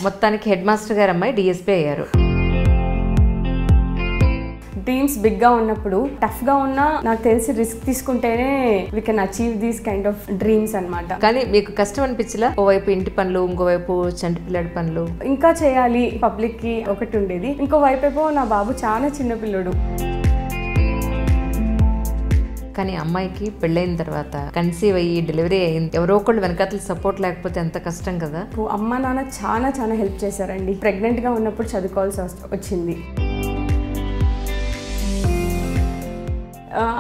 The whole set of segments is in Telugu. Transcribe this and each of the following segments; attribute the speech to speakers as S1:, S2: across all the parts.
S1: మొత్తానికి హెడ్ మాస్టర్ గారు అమ్మాయి డిఎస్పీ అయ్యారు.
S2: డ్రీమ్స్ బిగ్ గా ఉన్నప్పుడు టఫ్ గా ఉన్నా నాకు తెలిసి రిస్క్ తీసుకుంటేనే we can achieve these kind of dreams అన్నమాట.
S1: కానీ మీకు కష్టం అనిపించలా? ఓవైపు ఇంటి పనులు, ఇంకోవైపు చంటి పిల్లడి పనులు,
S2: ఇంకా చేయాలి పబ్లిక్ కి ఒకటి ఉండేది. ఇంకో వైపు నా బాబు చాలా చిన్న పిల్లడు.
S1: కానీ అమ్మాయికి పెళ్ళైన తర్వాత కన్సీవ్ అయ్యి డెలివరీ అయింది, ఎవరో ఒకళ్ళు వెనకాతలు సపోర్ట్ లేకపోతే ఎంత కష్టం కదా.
S2: అమ్మ నాన్న చాలా హెల్ప్ చేశారండి. ప్రెగ్నెంట్ గా ఉన్నప్పుడు చదువుకోవాల్సి వచ్చింది.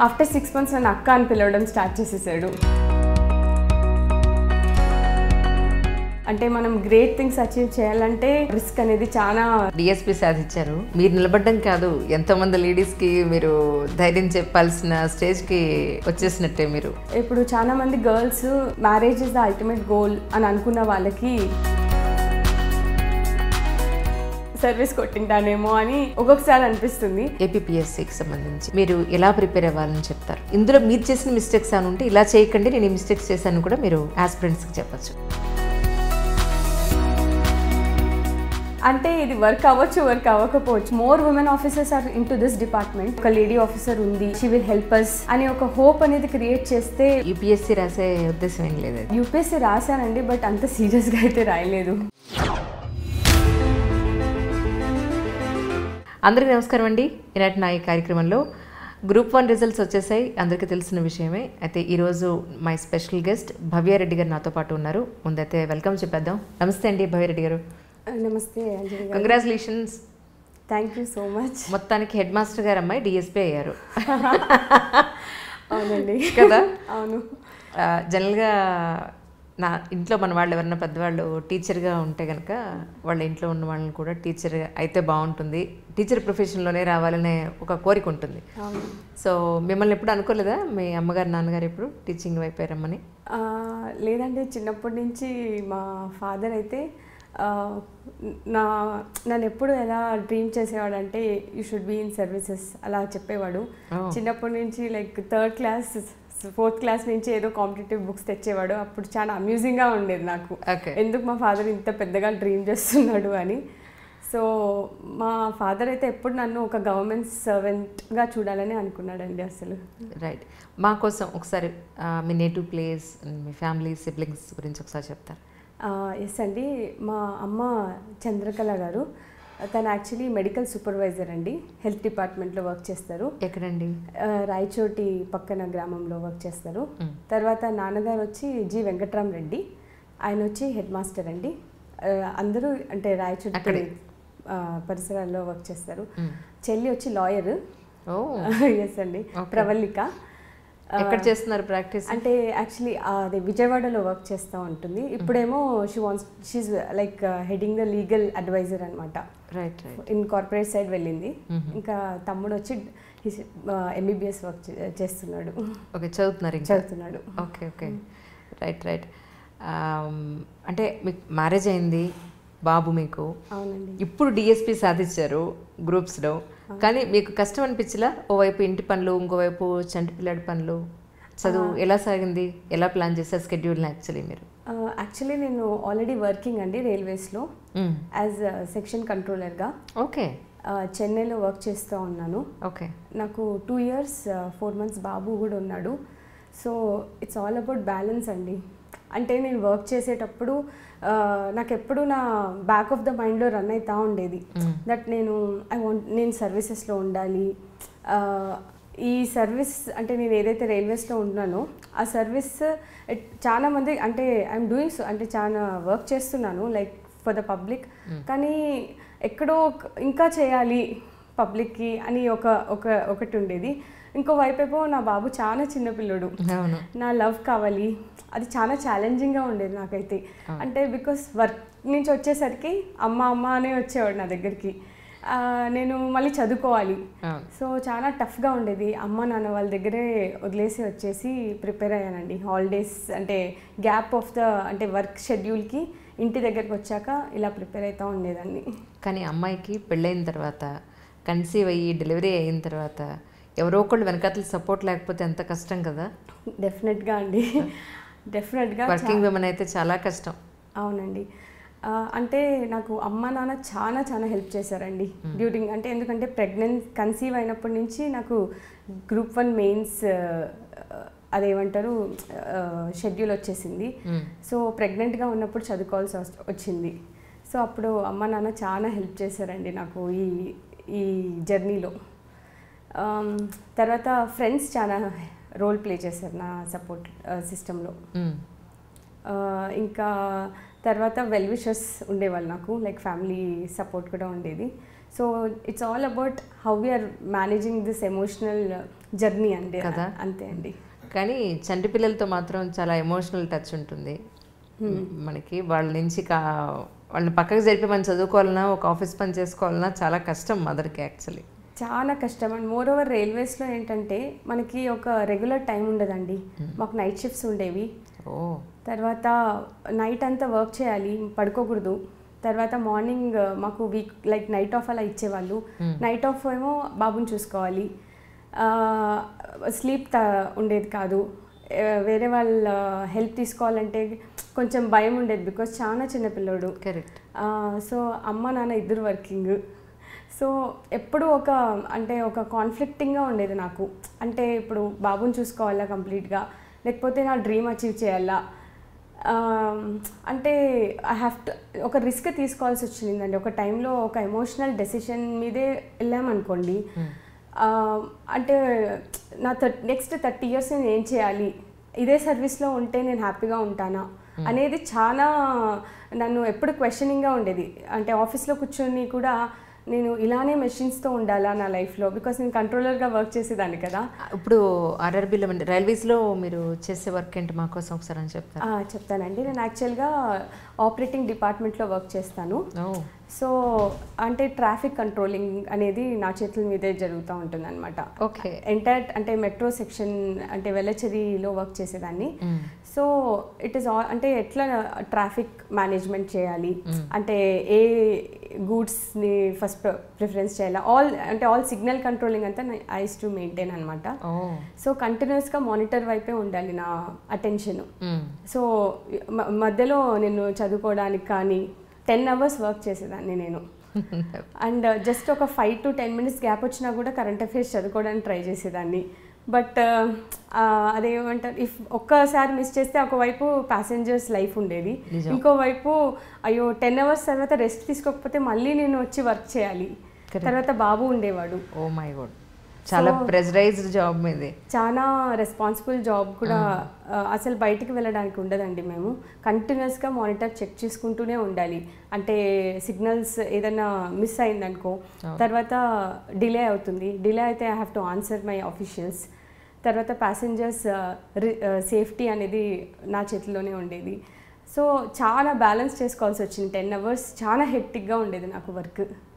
S2: ఆఫ్టర్ 6 months నన్ను అక్క అని పిలవడం స్టార్ట్ చేసేసాడు. అంటే మనం గ్రేట్ థింగ్స్ అచీవ్ చేయాలంటే రిస్క్ అనేది చాలా.
S1: డిఎస్పీ సాధించారు, మీరు నిలబడ్డం కాదు, ఎంతో మంది లేడీస్ కి మీరు ధైర్యం చెప్పాల్సిన స్టేజ్ కి వచ్చేసినట్టే. మీరు
S2: ఇప్పుడు చాలా మంది girls marriage is the ultimate goal అని అనుకున్న వాళ్ళకి సర్వీస్ కొట్టింటానేమో అని ఒక్కొక్కసారి అనిపిస్తుంది.
S1: ఏపీపీఎస్సీకి సంబంధించి మీరు ఎలా ప్రిపేర్ అవ్వాలని చెప్తారు? ఇందులో మీరు చేసిన మిస్టేక్స్ అని ఉంటే ఇలా చేయకండి, నేను ఈ మిస్టేక్స్ చేశాను కూడా మీరు ఆస్పిరెంట్స్కి చెప్పచ్చు.
S2: అంటే ఇది వర్క్ అవ్వచ్చు, వర్క్ అవ్వకపోవచ్చు. More women officers are into this department. ఒక లేడీ ఆఫీసర్ ఉంది, షీ విల్ హెల్ప్ అస్ అని ఒక హోప్ అనేది క్రియేట్ చేస్తే.
S1: యూపీఎస్సీ రాసే ఉద్దేశం ఏం లేదు.
S2: యూపీఎస్సీ రాశానండి, బట్ అంత సీరియస్గా అయితే రాయలేదు.
S1: అందరికీ నమస్కారం అండి. ఈనాటి నా ఈ కార్యక్రమంలో గ్రూప్ 1 రిజల్ట్స్ వచ్చేసాయి, అందరికీ తెలిసిన విషయమే. అయితే ఈరోజు మై స్పెషల్ గెస్ట్ భవ్యారెడ్డి గారు నాతో పాటు ఉన్నారు. ముందైతే వెల్కమ్ చెప్పేద్దాం. నమస్తే అండి భవ్యారెడ్డి గారు.
S2: నమస్తే అంజలి గారు.
S1: Congratulations.
S2: Thank you so much.
S1: మొత్తానికి హెడ్ మాస్టర్ గారు అమ్మాయి డిఎస్పీ అయ్యారు.
S2: అవునండి
S1: కదా.
S2: అవును.
S1: జనరల్గా నా ఇంట్లో మన వాళ్ళు ఎవరన్నా పెద్దవాళ్ళు టీచర్గా ఉంటే కనుక వాళ్ళ ఇంట్లో ఉన్న వాళ్ళని కూడా టీచర్ అయితే బాగుంటుంది, టీచర్ ప్రొఫెషన్లోనే రావాలనే ఒక కోరిక ఉంటుంది. సో మిమ్మల్ని ఎప్పుడు అనుకోలేదా మీ అమ్మగారు నాన్నగారు ఎప్పుడు టీచింగ్ వైపు రమ్మని?
S2: లేదండి, చిన్నప్పటి నుంచి మా ఫాదర్ అయితే నన్ను ఎప్పుడు ఎలా డ్రీమ్ చేసేవాడు అంటే you should be in services అలా చెప్పేవాడు. చిన్నప్పటి నుంచి like 3rd class 4th class నుంచి ఏదో కాంపిటేటివ్ బుక్స్ తెచ్చేవాడు. అప్పుడు చాలా అమ్యూజింగ్గా ఉండేది నాకు, ఎందుకు మా ఫాదర్ ఇంత పెద్దగా డ్రీమ్ చేస్తున్నాడు అని. సో మా ఫాదర్ అయితే ఎప్పుడు నన్ను ఒక గవర్నమెంట్ సర్వెంట్గా చూడాలని అనుకున్నాడండి అసలు.
S1: రైట్. మా కోసం ఒకసారి మీ నేటివ్ ప్లేస్, మీ ఫ్యామిలీ సిబ్లింగ్స్ గురించి ఒకసారి చెప్తారు?
S2: ఎస్ అండి, మా అమ్మ చంద్రకళ గారు, తను యాక్చువల్లీ మెడికల్ సూపర్వైజర్ అండి, హెల్త్ డిపార్ట్మెంట్లో వర్క్ చేస్తారు.
S1: ఎక్కడండి?
S2: రాయచోటి పక్కన గ్రామంలో వర్క్ చేస్తారు. తర్వాత నాన్నగారు వచ్చి జి వెంకట్రామ్ రెడ్డి, ఆయన వచ్చి హెడ్ మాస్టర్ అండి. అందరూ అంటే రాయచోటి పరిసరాల్లో వర్క్ చేస్తారు. చెల్లి వచ్చి లాయర్. ఎస్ అండి, ప్రవల్లిక.
S1: ఎక్కడ చేస్తున్నారు ప్రాక్టీస్?
S2: అంటే యాక్చువల్లీ అది విజయవాడలో వర్క్ చేస్తూ ఉంటుంది. ఇప్పుడేమో she like heading the legal adviser అనమాట.
S1: రైట్.
S2: ఇన్ కార్పొరేట్ సైడ్ వెళ్ళింది. ఇంకా తమ్ముడు వచ్చి ఎంబీబీఎస్ వర్క్ చేస్తున్నాడు.
S1: ఓకే, చదువుతున్నాడు. Okay okay, right. అంటే మీకు మ్యారేజ్ అయింది, బాబు మీకు.
S2: అవునండి.
S1: ఇప్పుడు డిఎస్పీ సాధించారు గ్రూప్స్లో. కానీ మీకు కష్టం అనిపించలా? ఓవైపు ఇంటి పనులు, ఇంకోవైపు చంటి పిల్లడి పనులు, చదువు ఎలా సాగింది? ఎలా ప్లాన్ చేశారు స్కెడ్యూల్ని? యాక్చువల్లీ
S2: నేను ఆల్రెడీ వర్కింగ్ అండి రైల్వేస్లో యాజ్ సెక్షన్ కంట్రోలర్గా.
S1: ఓకే.
S2: చెన్నైలో వర్క్ చేస్తూ ఉన్నాను.
S1: ఓకే.
S2: నాకు 2 years 4 months బాబు కూడా ఉన్నాడు. So it's all about balance అండి. అంటే నేను వర్క్ చేసేటప్పుడు నాకు ఎప్పుడు నా బ్యాక్ ఆఫ్ ద మైండ్లో రన్ అవుతూ ఉండేది దట్ నేను సర్వీసెస్లో ఉండాలి. ఈ సర్వీస్ అంటే నేను ఏదైతే రైల్వేస్లో ఉన్నానో ఆ సర్వీస్ చాలామంది అంటే ఐఎమ్ డూయింగ్ అంటే చాలా వర్క్ చేస్తున్నాను లైక్ ఫర్ ద పబ్లిక్. కానీ ఎక్కడో ఇంకా చేయాలి పబ్లిక్కి అని ఒకటి ఉండేది. ఇంకో వైపు నా బాబు చాలా చిన్న పిల్లడు, నా లవ్ కావాలి. అది చాలా ఛాలెంజింగ్గా ఉండేది నాకైతే. అంటే బికాస్ వర్క్ నుంచి వచ్చేసరికి అమ్మ అనే వచ్చేవాడు నా దగ్గరికి. నేను మళ్ళీ చదువుకోవాలి. సో చాలా టఫ్గా ఉండేది. అమ్మ నాన్న వాళ్ళ దగ్గరే వదిలేసి వచ్చేసి ప్రిపేర్ అయ్యానండి. హాలిడేస్ అంటే గ్యాప్ ఆఫ్ ద అంటే వర్క్ షెడ్యూల్కి ఇంటి దగ్గరికి వచ్చాక ఇలా ప్రిపేర్ అవుతూ ఉండేదాన్ని.
S1: కానీ అమ్మాయికి పెళ్ళైన తర్వాత, కన్సీవ్ అయ్యి డెలివరీ అయిన తర్వాత ఎవరో ఒకళ్ళు వెనకాతలు సపోర్ట్ లేకపోతే ఎంత కష్టం కదా.
S2: డెఫినెట్గా అండి, డెఫినెట్గా
S1: వర్కింగ్ విమెన్ అయితే చాలా కష్టం.
S2: అవునండి. అంటే నాకు అమ్మ నాన్న చాలా చాలా హెల్ప్ చేశారండి డ్యూరింగ్, అంటే ఎందుకంటే కన్సీవ్ అయినప్పటి నుంచి నాకు గ్రూప్ 1 మెయిన్స్ అదేమంటారు షెడ్యూల్ వచ్చేసింది. సో ప్రెగ్నెంట్గా ఉన్నప్పుడు చదువుకోవాల్సి వచ్చింది. సో అప్పుడు అమ్మ నాన్న చాలా హెల్ప్ చేశారండి నాకు ఈ జర్నీలో. తర్వాత ఫ్రెండ్స్ చాలా రోల్ ప్లే చేశారు నా సపోర్ట్ సిస్టంలో. ఇంకా తర్వాత వెల్ విషర్స్ ఉండేవాళ్ళు నాకు, లైక్ ఫ్యామిలీ సపోర్ట్ కూడా ఉండేది. So it's all about how we are managing this emotional journey అండి కదా. అంతే అండి.
S1: కానీ చంటి పిల్లలతో మాత్రం చాలా ఎమోషనల్ టచ్ ఉంటుంది మనకి. వాళ్ళ నుంచి వాళ్ళని పక్కకు జరిపి మనం చదువుకోవాలన్నా ఒక ఆఫీస్ పని చేసుకోవాలన్నా చాలా కష్టం మదర్కి యాక్చువల్లీ.
S2: చాలా కష్టం. అండ్ మోర్ ఓవర్ రైల్వేస్లో ఏంటంటే మనకి ఒక రెగ్యులర్ టైం ఉండదండి. మాకు నైట్ షిఫ్ట్స్ ఉండేవి. తర్వాత నైట్ అంతా వర్క్ చేయాలి, పడుకోకూడదు. తర్వాత మార్నింగ్ మాకు లైక్ నైట్ ఆఫ్ అలా ఇచ్చేవాళ్ళు. నైట్ ఆఫ్ ఏమో బాబుని చూసుకోవాలి, స్లీప్ ఉండేది కాదు. వేరే వాళ్ళ హెల్ప్ తీసుకోవాలంటే కొంచెం భయం ఉండేది, బికాజ్ చాలా చిన్నపిల్లడు.
S1: కరెక్ట్.
S2: సో అమ్మ నాన్న ఇద్దరు వర్కింగ్. సో ఎప్పుడు ఒక కాన్ఫ్లిక్టింగ్గా ఉండేది నాకు. అంటే ఇప్పుడు బాబుని చూసుకోవాలా కంప్లీట్గా, లేకపోతే నా డ్రీమ్ అచీవ్ చేయాలా. అంటే ఐ హ్యావ్ టు ఒక రిస్క్ తీసుకోవాల్సి వచ్చిందండి. ఒక టైంలో ఒక ఎమోషనల్ డెసిషన్ మీదే వెళ్ళామనుకోండి, అంటే నా నెక్స్ట్ 30 years నేను ఏం చేయాలి, ఇదే సర్వీస్లో ఉంటే నేను హ్యాపీగా ఉంటానా అనేది చాలా నన్ను ఎప్పుడు క్వశ్చనింగ్గా ఉండేది. అంటే ఆఫీస్లో కూర్చొని కూడా నేను ఇలానే మెషిన్స్తో ఉండాలా నా లైఫ్లో, బికాస్ నేను కంట్రోలర్గా వర్క్ చేసేదాన్ని కదా.
S1: ఇప్పుడు ఆర్ఆర్బీలో రైల్వేస్లో మీరు చేసే వర్క్ ఏంటి మా కోసం ఒకసారి అని
S2: చెప్తానండి. నేను యాక్చువల్గా ఆపరేటింగ్ డిపార్ట్మెంట్లో వర్క్ చేస్తాను. సో అంటే ట్రాఫిక్ కంట్రోలింగ్ అనేది నా చేతుల మీదే జరుగుతూ ఉంటుంది అనమాట.
S1: ఓకే.
S2: ఎంటైర్ అంటే మెట్రో సెక్షన్ అంటే వెల్లచెరిలో వర్క్ చేసేదాన్ని. సో ఇట్ ఈస్ అంటే ఎట్లా ట్రాఫిక్ మేనేజ్మెంట్ చేయాలి, అంటే ఏ గూడ్స్ని ఫస్ట్ ప్రిఫరెన్స్ చేయాలి, ఆల్ సిగ్నల్ కంట్రోలింగ్ అంతా ఐ యూస్ టు మెయింటైన్ అనమాట. సో కంటిన్యూస్గా మానిటర్ వైపే ఉండాలి నా అటెన్షన్. సో మధ్యలో నేను చదువుకోవడానికి కానీ 10 hours వర్క్ చేసేదాన్ని నేను. అండ్ జస్ట్ ఒక 5 to 10 minutes గ్యాప్ వచ్చినా కూడా కరెంట్ అఫైర్స్ చదువుకోవడానికి ట్రై చేసేదాన్ని. బట్ అదేమంటారు, ఒక్కసారి మిస్ చేస్తే ఒకవైపు ప్యాసింజర్స్ లైఫ్ ఉండేది, ఇంకోవైపు అయ్యో 10 hours తర్వాత రెస్ట్ తీసుకోకపోతే మళ్ళీ నేను వచ్చి వర్క్ చేయాలి. తర్వాత బాబు ఉండేవాడు.
S1: ఓ మై గాడ్, చాలా ప్రెషరైజ్డ్ జాబ్ మీది.
S2: చాలా రెస్పాన్సిబుల్ జాబ్ కూడా. అసలు బయటికి వెళ్ళడానికి ఉండదండి. మేము కంటిన్యూస్గా మానిటర్ చెక్ చేసుకుంటూనే ఉండాలి. అంటే సిగ్నల్స్ ఏదైనా మిస్ అయిందనుకో, తర్వాత డిలే అవుతుంది. డిలే అయితే I have to answer my officials. తర్వాత ప్యాసింజర్స్ సేఫ్టీ అనేది నా చేతిలోనే ఉండేది. సో చాలా బ్యాలెన్స్ చేసుకోవాల్సి వచ్చింది. 10 hours చాలా హెక్టిక్గా ఉండేది నాకు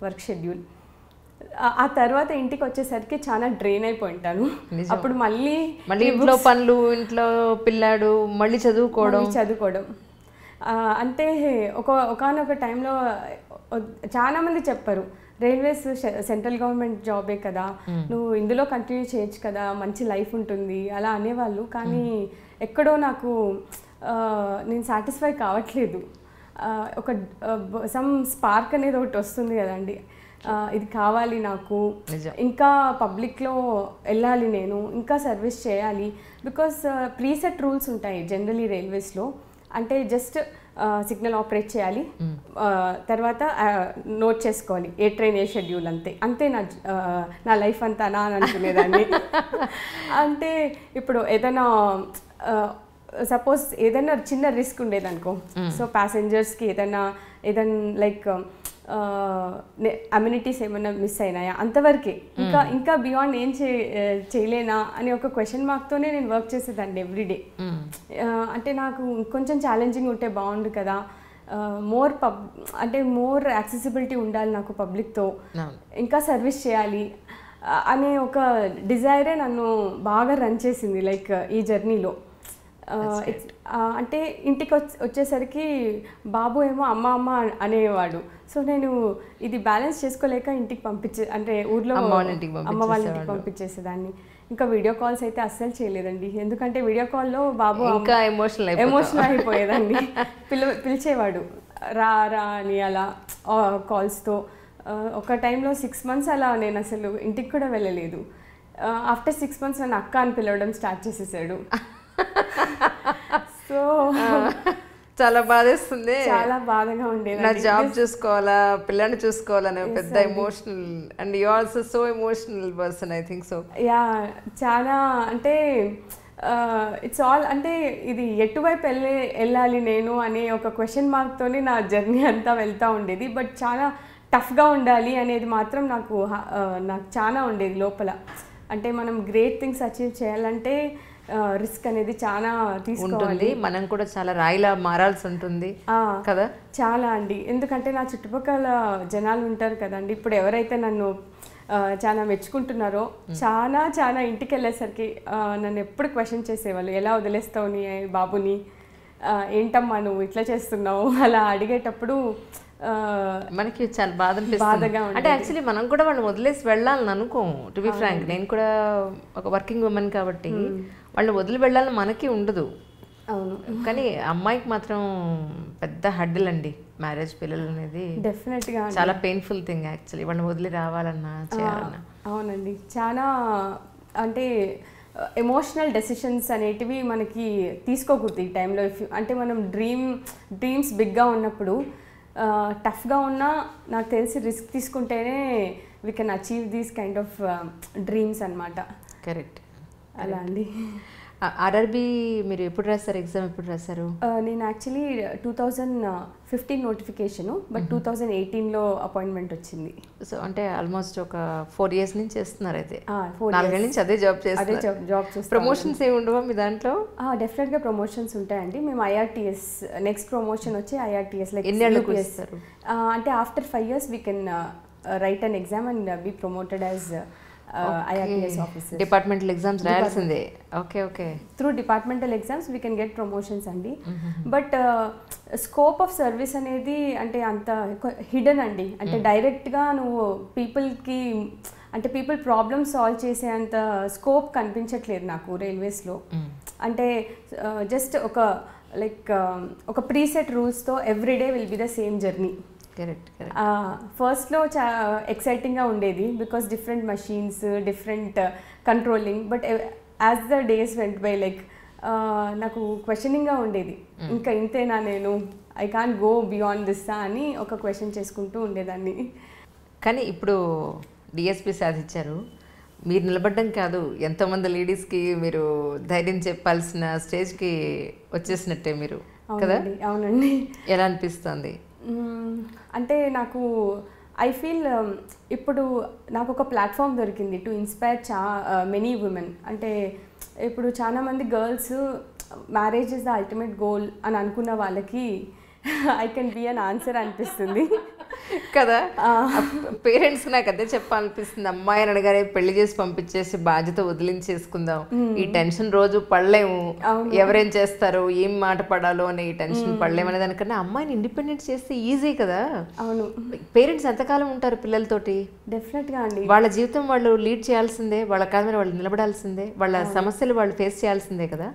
S2: వర్క్ షెడ్యూల్. ఆ తర్వాత ఇంటికి వచ్చేసరికి చాలా డ్రైన్ అయిపోయింటాను. అప్పుడు మళ్ళీ
S1: ఇంట్లో పనులు, ఇంట్లో పిల్లాడు, మళ్ళీ చదువుకోవడం.
S2: అంటే ఒకానొక టైంలో చాలామంది చెప్పారు, రైల్వేస్ సెంట్రల్ గవర్నమెంట్ జాబే కదా, నువ్వు ఇందులో కంటిన్యూ చేయొచ్చు కదా, మంచి లైఫ్ ఉంటుంది అలా అనేవాళ్ళు. కానీ ఎక్కడో నాకు నేను సాటిస్ఫై కావట్లేదు. ఒక సమ్ స్పార్క్ అనేది ఒకటి వస్తుంది కదండి, ఇది కావాలి నాకు, ఇంకా పబ్లిక్లో వెళ్ళాలి, నేను ఇంకా సర్వీస్ చేయాలి. బికాస్ ప్రీసెట్ రూల్స్ ఉంటాయి జనరలీ రైల్వేస్లో. అంటే జస్ట్ సిగ్నల్ ఆపరేట్ చేయాలి, తర్వాత నోట్ చేసుకోవాలి ఏ ట్రైన్ ఏ షెడ్యూల్, అంతే నా లైఫ్ అంతా అని అనుకునేదాన్ని. అంటే ఇప్పుడు ఏదైనా సపోజ్ ఏదైనా చిన్న రిస్క్ ఉండేదనుకో, సో ప్యాసింజర్స్కి ఏదైనా లైక్ అమ్యూనిటీస్ ఏమైనా మిస్ అయినాయా అంతవరకే, ఇంకా బియాండ్ ఏం చేయలేనా అని ఒక క్వశ్చన్ మార్క్తోనే నేను వర్క్ చేసేదాన్ని ఎవ్రీడే. అంటే నాకు కొంచెం ఛాలెంజింగ్ ఉంటే బాగుండు కదా, మోర్ యాక్సెసిబిలిటీ ఉండాలి నాకు పబ్లిక్తో, ఇంకా సర్వీస్ చేయాలి అనే ఒక డిజైరే నన్ను బాగా రన్ చేసింది లైక్ ఈ జర్నీలో. అంటే ఇంటికి వచ్చేసరికి బాబు ఏమో అమ్మ అమ్మ అనేవాడు. సో నేను ఇది బ్యాలెన్స్ చేసుకోలేక ఇంటికి అంటే ఊర్లో అమ్మ వాళ్ళ ఇంటికి పంపించేసేదాన్ని. ఇంకా వీడియో కాల్స్ అయితే అస్సలు చేయలేదండి. ఎందుకంటే వీడియో కాల్లో బాబు
S1: ఇంకా ఎమోషనల్
S2: అయిపోయేదండి. పిలిచేవాడు రా రా అని అలా కాల్స్తో. ఒక టైంలో 6 months అలా నేను అసలు ఇంటికి కూడా వెళ్ళలేదు. ఆఫ్టర్ 6 months నన్ను అక్క అని పిలవడం స్టార్ట్ చేసేసాడు. సో
S1: చాలా బాధేస్తుంది,
S2: చాలా బాధగా ఉండేది.
S1: నా జాబ్ చూసుకోవాలా, పిల్లని చూసుకోవాలనే పెద్ద emotional. And you also so emotional person, I think so.
S2: Yeah, చాలా అంటే ఇట్స్ ఆల్ అంటే ఇది ఎటువైపు వెళ్ళాలి నేను అనే ఒక క్వశ్చన్ మార్క్తోనే నా జర్నీ అంతా వెళ్తూ ఉండేది. బట్ చాలా టఫ్గా ఉండాలి అనేది మాత్రం నాకు చాలా ఉండేది లోపల. అంటే మనం గ్రేట్ థింగ్స్ అచీవ్ చేయాలంటే రిస్క్ అనేది చాలా తీసుకోవాలి.
S1: మనం కూడా చాలా రాయిలా మారాల్సి ఉంటుంది కదా.
S2: చాలా అండి, ఎందుకంటే నా చుట్టుపక్కల జనాలు ఉంటారు కదండి, ఇప్పుడు ఎవరైతే నన్ను చాలా మెచ్చుకుంటున్నారో చాలా చాలా ఇంటికి వెళ్ళేసరికి నన్ను ఎప్పుడు క్వశ్చన్ చేసేవాళ్ళు, ఎలా వదిలేస్తావు నీ బాబుని, ఏంటమ్మా నువ్వు ఇట్లా చేస్తున్నావు అలా అడిగేటప్పుడు
S1: మనకి చాలా బాధ అనిపిస్తుంది. అంటే యాక్చువల్లీ మనం కూడా వాళ్ళని వదిలేసి వెళ్ళాలని అనుకో. టు బి ఫ్రాంక్, నేను కూడా ఒక వర్కింగ్ ఉమెన్ కాబట్టి వాళ్ళని వదిలి వెళ్ళాలని మనకి ఉండదు.
S2: అవును,
S1: కానీ అమ్మాయికి మాత్రం పెద్ద హడ్డిల్ అండి మ్యారేజ్, పిల్లలు అనేది
S2: డెఫినెట్గా
S1: చాలా పెయిన్ఫుల్ థింగ్ యాక్చువల్లీ, వాళ్ళని వదిలి రావాలన్నా చేయాలన్నా.
S2: అవునండి, చాలా అంటే ఎమోషనల్ డెసిషన్స్ అనేటివి మనకి తీసుకోకూడదు ఈ టైంలో. అంటే మనం డ్రీమ్స్ బిగ్గా ఉన్నప్పుడు టఫ్గా ఉన్నా నాకు తెలిసి రిస్క్ తీసుకుంటేనే we can achieve these kind of dreams అనమాట.
S1: కరెక్ట్,
S2: అలా అండి.
S1: ఆర్ఆర్బి మీరు ఎప్పుడు రాస్తారు, ఎగ్జామ్ ఎప్పుడు రాశారు?
S2: నేను యాక్చువల్లీ 2015 నోటిఫికేషను, బట్ 2018లో అపాయింట్మెంట్ వచ్చింది.
S1: సో అంటే ఆల్మోస్ట్ ఒక 4 years నుంచి చేస్తున్నారు అయితే.
S2: 4 years
S1: నుంచి అదే జాబ్ చేస్తారు. ప్రమోషన్స్ ఏమి ఉండవా మీ దాంట్లో?
S2: డెఫినెట్గా ప్రమోషన్స్ ఉంటాయండి. మేము IRTS నెక్స్ట్ ప్రమోషన్ వచ్చి IRTS లైక్
S1: ఎన్ని ఏళ్ళకి వస్తారు?
S2: అంటే after 5 years we can write an exam and be promoted as IRTS officers.
S1: Departmental exams రాయాల్సిందే. Okay okay,
S2: through departmental exams we can get promotions అండి. బట్ స్కోప్ ఆఫ్ సర్వీస్ అనేది అంటే అంత హిడెన్ అండి. అంటే డైరెక్ట్గా నువ్వు పీపుల్కి అంటే పీపుల్ ప్రాబ్లమ్ సాల్వ్ చేసే అంత స్కోప్ కనిపించట్లేదు నాకు రైల్వేస్లో. అంటే జస్ట్ ఒక ప్రీసెట్ రూల్స్తో everyday will be the same journey. ఫస్ట్లో ఎక్సైటింగ్గా ఉండేది because different machines, different controlling. But as the days went by నాకు క్వశ్చనింగ్గా ఉండేది, ఇంకా ఇంతేనా నేను, I can't go beyond this అని ఒక క్వశ్చన్ చేసుకుంటూ ఉండేదాన్ని.
S1: కానీ ఇప్పుడు డిఎస్పి సాధించారు, మీరు నిలబడ్డం కాదు, ఎంతోమంది లేడీస్కి మీరు ధైర్యం చెప్పాల్సిన స్టేజ్కి వచ్చేసినట్టే మీరు కదా.
S2: అవునండి.
S1: ఎలా అనిపిస్తుంది?
S2: అంటే నాకు ఐ ఫీల్ ఇప్పుడు నాకు ఒక ప్లాట్ఫామ్ దొరికింది టు ఇన్స్పైర్ మెనీ ఉమెన్. అంటే ఇప్పుడు చాలామంది girls marriage is the ultimate goal అని అనుకున్న వాళ్ళకి I can be an answer అనిపిస్తుంది
S1: కదా. పేరెంట్స్ నాకు అదే చెప్పాలనిపిస్తుంది, అమ్మాయి అనగానే పెళ్లి చేసి పంపించేసి బాధ్యత వదిలించేసుకుందాం, ఈ టెన్షన్ రోజు పడలేము, ఎవరేం చేస్తారో ఏం మాట పడాలో అనే ఈ టెన్షన్ పడలేము అనే దానికన్నా అమ్మాయిని ఇండిపెండెంట్ చేస్తే ఈజీ కదా.
S2: అవును,
S1: పేరెంట్స్ ఎంతకాలం ఉంటారు పిల్లలతోటి?
S2: డెఫినెట్గా అండి,
S1: వాళ్ళ జీవితం వాళ్ళు లీడ్ చేయాల్సిందే, వాళ్ళ కాళ్ళ మీద వాళ్ళు నిలబడాల్సిందే, వాళ్ళ సమస్యలు వాళ్ళు ఫేస్ చేయాల్సిందే కదా.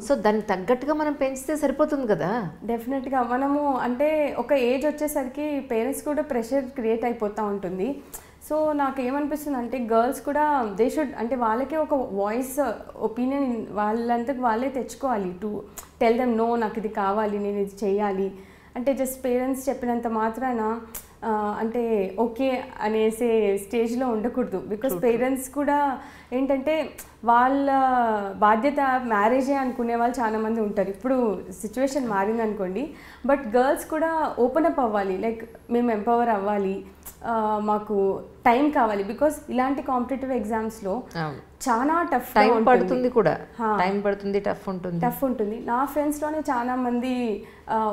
S1: సో దానికి తగ్గట్టుగా మనం పెంచితే సరిపోతుంది కదా.
S2: డెఫినెట్గా మనము అంటే ఒక ఏజ్ వచ్చేసరికి పేరెంట్స్ కూడా ప్రెషర్ క్రియేట్ అయిపోతూ ఉంటుంది. సో నాకు ఏమనిపిస్తుంది అంటే గర్ల్స్ కూడా దే షుడ్ అంటే వాళ్ళకే ఒక వాయిస్ ఒపీనియన్ వాళ్ళంతకు వాళ్ళే తెచ్చుకోవాలి టు టెల్ దెమ్ నో, నాకు ఇది కావాలి, నేను ఇది చేయాలి. అంటే జస్ట్ పేరెంట్స్ చెప్పినంత మాత్రాన అంటే ఓకే అనేసే స్టేజ్లో ఉండకూడదు. బికాస్ పేరెంట్స్ కూడా ఏంటంటే వాళ్ళ బాధ్యత మ్యారేజే అనుకునే వాళ్ళు చాలామంది ఉంటారు. ఇప్పుడు సిచ్యువేషన్ మారింది అనుకోండి, బట్ గర్ల్స్ కూడా ఓపెన్ అప్ అవ్వాలి, లైక్ మేము ఎంపవర్ అవ్వాలి, మాకు టైం కావాలి. బికాస్ ఇలాంటి కాంపిటేటివ్ ఎగ్జామ్స్లో చాలా టఫ్
S1: పడుతుంది కూడా, టైం పడుతుంది, టఫ్ ఉంటుంది.
S2: నా ఫ్రెండ్స్లోనే చాలా మంది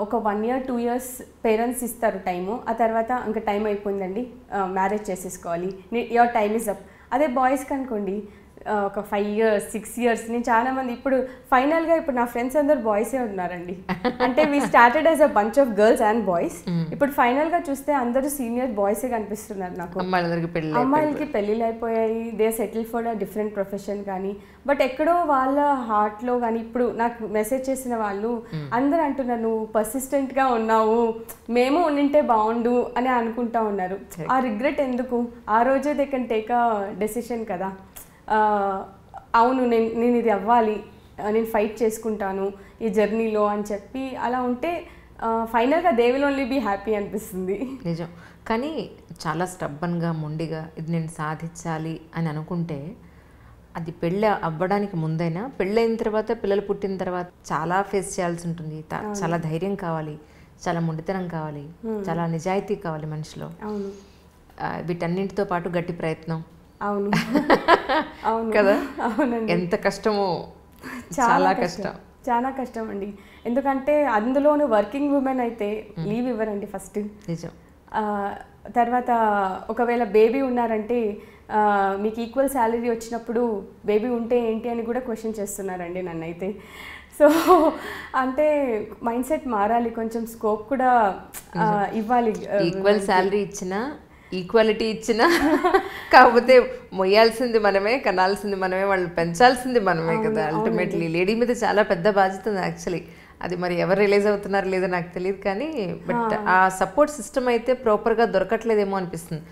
S2: ఒక 1 year 2 years పేరెంట్స్ ఇస్తారు టైము, ఆ తర్వాత ఇంకా టైం అయిపోయిందండి మ్యారేజ్ చేసేసుకోవాలి, యువర్ టైమ్ ఇస్ అప్. అదే బాయ్స్కి అనుకోండి ఒక 5 years 6 years నేను చాలా మంది ఇప్పుడు ఫైనల్గా ఇప్పుడు నా ఫ్రెండ్స్ అందరు బాయ్సే ఉన్నారండి. అంటే we started as a bunch of girls and boys. ఇప్పుడు ఫైనల్గా చూస్తే అందరూ సీనియర్ బాయ్సే కనిపిస్తున్నారు నాకు. అమ్మాయిలకి పెళ్ళిళ్ళు అయిపోయాయి, they settle for a different profession కానీ, బట్ ఎక్కడో వాళ్ళ హార్ట్లో కానీ ఇప్పుడు నాకు మెసేజ్ చేసిన వాళ్ళు అందరూ అంటున్నారు నువ్వు పర్సిస్టెంట్గా ఉన్నావు, మేము ఉండింటే బాగుండు అని అనుకుంటా ఉన్నారు. ఆ రిగ్రెట్ ఎందుకు, ఆ రోజే they can take a decision కదా. అవును నేను ఇది అవ్వాలి, నేను ఫైట్ చేసుకుంటాను ఈ జర్నీలో అని చెప్పి అలా ఉంటే ఫైనల్గా they will only be happy అనిపిస్తుంది.
S1: నిజం. కానీ చాలా స్టబ్బన్గా మొండిగా ఇది నేను సాధించాలి అని అనుకుంటే అది పెళ్ళి అవ్వడానికి ముందైనా పెళ్ళైన తర్వాత పిల్లలు పుట్టిన తర్వాత చాలా ఫేస్ చేయాల్సి ఉంటుంది. చాలా ధైర్యం కావాలి, చాలా మొండితనం కావాలి, చాలా నిజాయితీ కావాలి మనిషిలో.
S2: అవును,
S1: వీటన్నింటితో పాటు గట్టి ప్రయత్నం.
S2: అవును అవును
S1: కదా.
S2: అవునండి,
S1: ఎంత కష్టమో, చాలా కష్టం,
S2: చాలా కష్టం అండి. ఎందుకంటే అందులోనూ వర్కింగ్ ఉమెన్ అయితే లీవ్ ఇవ్వరండి ఫస్ట్.
S1: నిజం.
S2: తర్వాత ఒకవేళ బేబీ ఉన్నారంటే మీకు ఈక్వల్ శాలరీ వచ్చినప్పుడు బేబీ ఉంటే ఏంటి అని కూడా క్వశ్చన్ చేస్తున్నారండి నన్నైతే. సో అంటే మైండ్ సెట్ మారాలి, కొంచెం స్కోప్ కూడా ఇవ్వాలి.
S1: ఈక్వల్ శాలరీ ఇచ్చినా ఈక్వాలిటీ ఇచ్చినా కాకపోతే మొయ్యాల్సింది మనమే, కనాల్సింది మనమే, వాళ్ళు పెంచాల్సింది మనమే కదా. అల్టిమేట్లీ లేడీ మీద చాలా పెద్ద బాధ్యత ఉంది యాక్చువల్లీ. అది మరి ఎవరు రిలీజ్ అవుతున్నారో లేదో నాకు తెలియదు కానీ బట్ ఆ సపోర్ట్ సిస్టమ్ అయితే ప్రాపర్గా దొరకట్లేదేమో అనిపిస్తుంది.